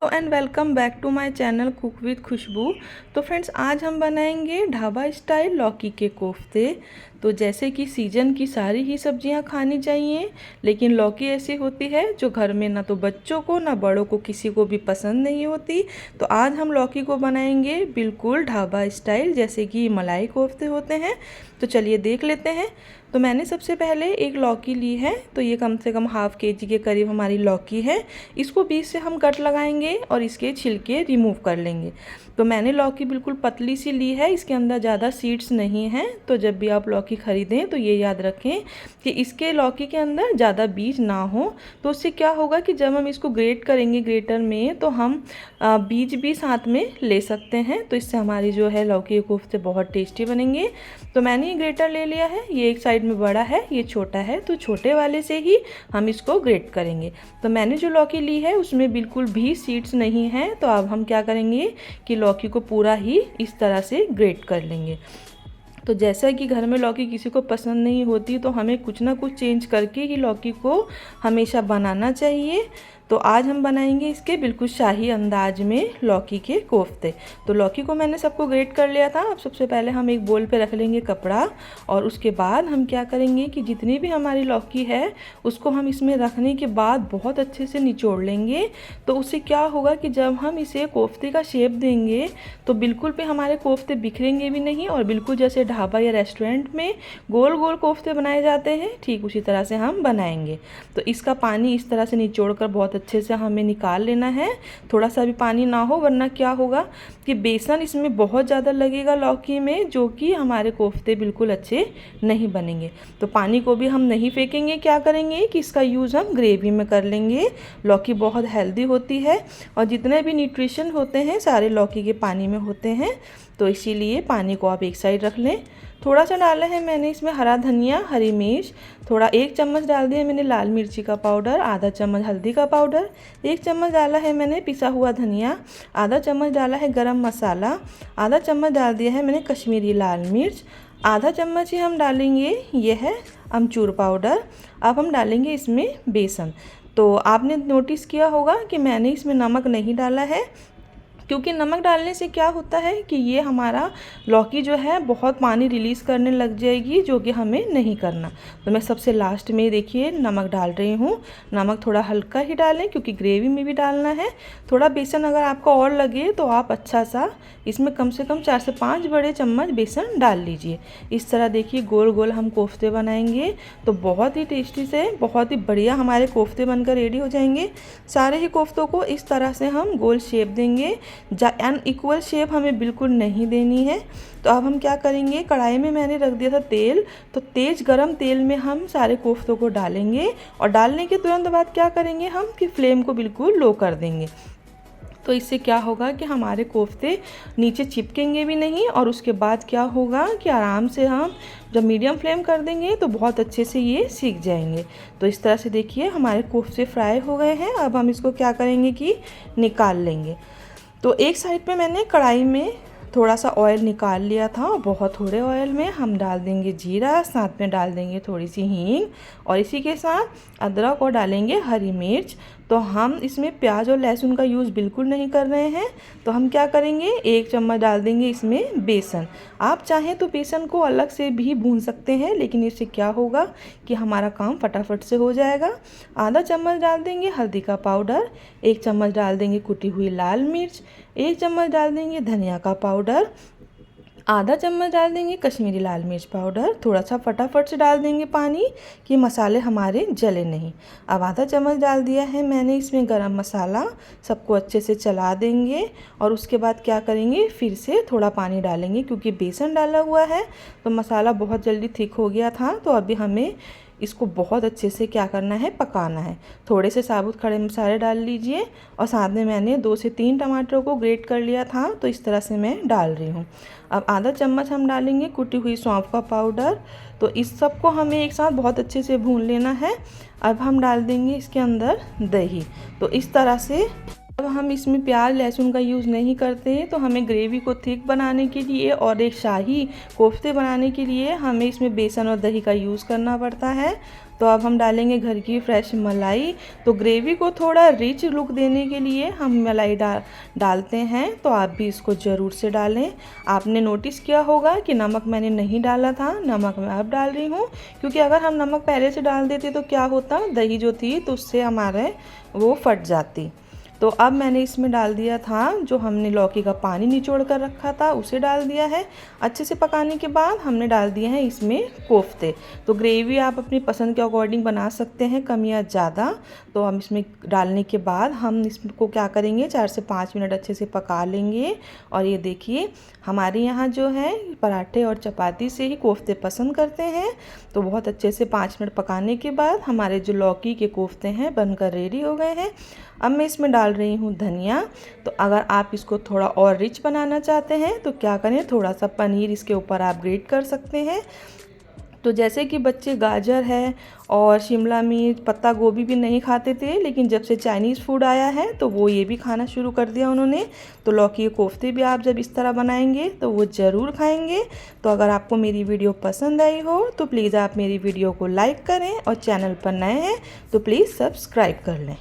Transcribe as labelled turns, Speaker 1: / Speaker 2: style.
Speaker 1: And welcome back to my channel cook with Khushboo. तो friends, आज हम बनाएंगे ढाबा स्टाइल लौकी के कोफ्ते। तो जैसे कि सीजन की सारी ही सब्जियां खानी चाहिए, लेकिन लौकी ऐसी होती है जो घर में ना तो बच्चों को ना बड़ों को किसी को भी पसंद नहीं होती। तो आज हम लौकी को बनाएंगे बिल्कुल ढाबा स्टाइल, जैसे कि मलाई कोफ्ते होते हैं। तो चलिए देख लेते हैं। तो मैंने सबसे पहले एक लौकी ली है, तो ये कम से कम हाफ केजी के करीब हमारी लौकी है। इसको बीच से हम कट लगाएंगे और इसके छिलके रिमूव कर लेंगे। तो मैंने लौकी बिल्कुल पतली सी ली है, इसके अंदर ज़्यादा सीड्स नहीं हैं। तो जब भी आप लौकी ख़रीदें तो ये याद रखें कि इसके लौकी के अंदर ज़्यादा बीज ना हो। तो उससे क्या होगा कि जब हम इसको ग्रेट करेंगे ग्रेटर में, तो हम बीज भी साथ में ले सकते हैं। तो इससे हमारी जो है लौकी के कोफ्ते बहुत टेस्टी बनेंगे। तो मैंने ये ग्रेटर ले लिया है, ये एक साइड में बड़ा है, ये छोटा है, तो छोटे वाले से ही हम इसको ग्रेट करेंगे। तो मैंने जो लौकी ली है उसमें बिल्कुल भी सीड्स नहीं है। तो अब हम क्या करेंगे कि लौकी को पूरा ही इस तरह से ग्रेट कर लेंगे। तो जैसा कि घर में लौकी किसी को पसंद नहीं होती, तो हमें कुछ ना कुछ चेंज करके ही लौकी को हमेशा बनाना चाहिए। तो आज हम बनाएंगे इसके बिल्कुल शाही अंदाज में लौकी के कोफ्ते। तो लौकी को मैंने सबको ग्रेट कर लिया था। अब सबसे पहले हम एक बोल पे रख लेंगे कपड़ा, और उसके बाद हम क्या करेंगे कि जितनी भी हमारी लौकी है उसको हम इसमें रखने के बाद बहुत अच्छे से निचोड़ लेंगे। तो उससे क्या होगा कि जब हम इसे कोफ्ते का शेप देंगे तो बिल्कुल भी हमारे कोफ्ते बिखरेंगे भी नहीं, और बिल्कुल जैसे ढाबा या रेस्टोरेंट में गोल गोल कोफ्ते बनाए जाते हैं ठीक उसी तरह से हम बनाएंगे। तो इसका पानी इस तरह से निचोड़ कर बहुत अच्छे से हमें निकाल लेना है। थोड़ा सा भी पानी ना हो, वरना क्या होगा कि बेसन इसमें बहुत ज़्यादा लगेगा लौकी में, जो कि हमारे कोफ्ते बिल्कुल अच्छे नहीं बनेंगे। तो पानी को भी हम नहीं फेंकेंगे, क्या करेंगे कि इसका यूज़ हम ग्रेवी में कर लेंगे। लौकी बहुत हेल्दी होती है और जितने भी न्यूट्रिशन होते हैं सारे लौकी के पानी में होते हैं। तो इसीलिए पानी को आप एक साइड रख लें। थोड़ा सा डाला है मैंने इसमें हरा धनिया, हरी मिर्च, थोड़ा 1 चम्मच डाल दिया मैंने लाल मिर्ची का पाउडर, आधा चम्मच हल्दी का पाउडर, 1 चम्मच डाला है मैंने पिसा हुआ धनिया, आधा चम्मच डाला है गरम मसाला, आधा चम्मच डाल दिया है मैंने कश्मीरी लाल मिर्च, आधा चम्मच ही हम डालेंगे ये है अमचूर पाउडर। अब हम डालेंगे इसमें बेसन। तो आपने नोटिस किया होगा कि मैंने इसमें नमक नहीं डाला है, क्योंकि नमक डालने से क्या होता है कि ये हमारा लौकी जो है बहुत पानी रिलीज़ करने लग जाएगी, जो कि हमें नहीं करना। तो मैं सबसे लास्ट में देखिए नमक डाल रही हूँ। नमक थोड़ा हल्का ही डालें क्योंकि ग्रेवी में भी डालना है। थोड़ा बेसन अगर आपको और लगे तो आप अच्छा सा इसमें कम से कम 4 से 5 बड़े चम्मच बेसन डाल लीजिए। इस तरह देखिए गोल गोल हम कोफ्ते बनाएंगे तो बहुत ही टेस्टी से बहुत ही बढ़िया हमारे कोफ्ते बनकर रेडी हो जाएंगे। सारे ही कोफ्तों को इस तरह से हम गोल शेप देंगे, अनइक्वल शेप हमें बिल्कुल नहीं देनी है। तो अब हम क्या करेंगे, कढ़ाई में मैंने रख दिया था तेल, तो तेज गरम तेल में हम सारे कोफ्तों को डालेंगे, और डालने के तुरंत बाद क्या करेंगे हम कि फ्लेम को बिल्कुल लो कर देंगे। तो इससे क्या होगा कि हमारे कोफ्ते नीचे चिपकेंगे भी नहीं, और उसके बाद क्या होगा कि आराम से हम जब मीडियम फ्लेम कर देंगे तो बहुत अच्छे से ये सीख जाएंगे। तो इस तरह से देखिए हमारे कोफ्ते फ्राई हो गए हैं। अब हम इसको क्या करेंगे कि निकाल लेंगे। तो एक साइड पे मैंने कढ़ाई में थोड़ा सा ऑयल निकाल लिया था, और बहुत थोड़े ऑयल में हम डाल देंगे जीरा, साथ में डाल देंगे थोड़ी सी हींग, और इसी के साथ अदरक और डालेंगे हरी मिर्च। तो हम इसमें प्याज और लहसुन का यूज़ बिल्कुल नहीं कर रहे हैं। तो हम क्या करेंगे, 1 चम्मच डाल देंगे इसमें बेसन। आप चाहें तो बेसन को अलग से भी भून सकते हैं, लेकिन इससे क्या होगा कि हमारा काम फटाफट से हो जाएगा। आधा चम्मच डाल देंगे हल्दी का पाउडर, 1 चम्मच डाल देंगे कुटी हुई लाल मिर्च, 1 चम्मच डाल देंगे धनिया का पाउडर, आधा चम्मच डाल देंगे कश्मीरी लाल मिर्च पाउडर। थोड़ा सा फटाफट से डाल देंगे पानी कि मसाले हमारे जले नहीं। अब आधा चम्मच डाल दिया है मैंने इसमें गरम मसाला। सबको अच्छे से चला देंगे, और उसके बाद क्या करेंगे फिर से थोड़ा पानी डालेंगे, क्योंकि बेसन डाला हुआ है तो मसाला बहुत जल्दी थिक हो गया था। तो अभी हमें इसको बहुत अच्छे से क्या करना है, पकाना है। थोड़े से साबुत खड़े मसाले डाल लीजिए, और साथ में मैंने 2 से 3 टमाटर को ग्रेट कर लिया था, तो इस तरह से मैं डाल रही हूँ। अब आधा चम्मच हम डालेंगे कुटी हुई सौंफ का पाउडर। तो इस सब को हमें एक साथ बहुत अच्छे से भून लेना है। अब हम डाल देंगे इसके अंदर दही। तो इस तरह से अब हम इसमें प्याज लहसुन का यूज़ नहीं करते हैं, तो हमें ग्रेवी को थिक बनाने के लिए और एक शाही कोफ्ते बनाने के लिए हमें इसमें बेसन और दही का यूज़ करना पड़ता है। तो अब हम डालेंगे घर की फ्रेश मलाई। तो ग्रेवी को थोड़ा रिच लुक देने के लिए हम मलाई डालते हैं, तो आप भी इसको ज़रूर से डालें। आपने नोटिस किया होगा कि नमक मैंने नहीं डाला था, नमक मैं अब डाल रही हूँ, क्योंकि अगर हम नमक पहले से डाल देते तो क्या होता, दही जो थी तो उससे हमारे वो फट जाती। तो अब मैंने इसमें डाल दिया था जो हमने लौकी का पानी निचोड़ कर रखा था, उसे डाल दिया है। अच्छे से पकाने के बाद हमने डाल दिए हैं इसमें कोफ्ते। तो ग्रेवी आप अपनी पसंद के अकॉर्डिंग बना सकते हैं, कम या ज़्यादा। तो हम इसमें डालने के बाद हम इसको क्या करेंगे, 4 से 5 मिनट अच्छे से पका लेंगे। और ये देखिए हमारे यहाँ जो है पराठे और चपाती से ही कोफ्ते पसंद करते हैं। तो बहुत अच्छे से 5 मिनट पकाने के बाद हमारे जो लौकी के कोफ्ते हैं बनकर रेडी हो गए हैं। अब मैं इसमें डाल रही हूँ धनिया। तो अगर आप इसको थोड़ा और रिच बनाना चाहते हैं तो क्या करें, थोड़ा सा पनीर इसके ऊपर आप ग्रेट कर सकते हैं। तो जैसे कि बच्चे गाजर है और शिमला मिर्च, पत्ता गोभी भी नहीं खाते थे, लेकिन जब से चाइनीज़ फूड आया है तो वो ये भी खाना शुरू कर दिया उन्होंने। तो लौकी के कोफ्ते भी आप जब इस तरह बनाएंगे तो वो ज़रूर खाएंगे। तो अगर आपको मेरी वीडियो पसंद आई हो तो प्लीज़ आप मेरी वीडियो को लाइक करें, और चैनल पर नए हैं तो प्लीज़ सब्सक्राइब कर लें।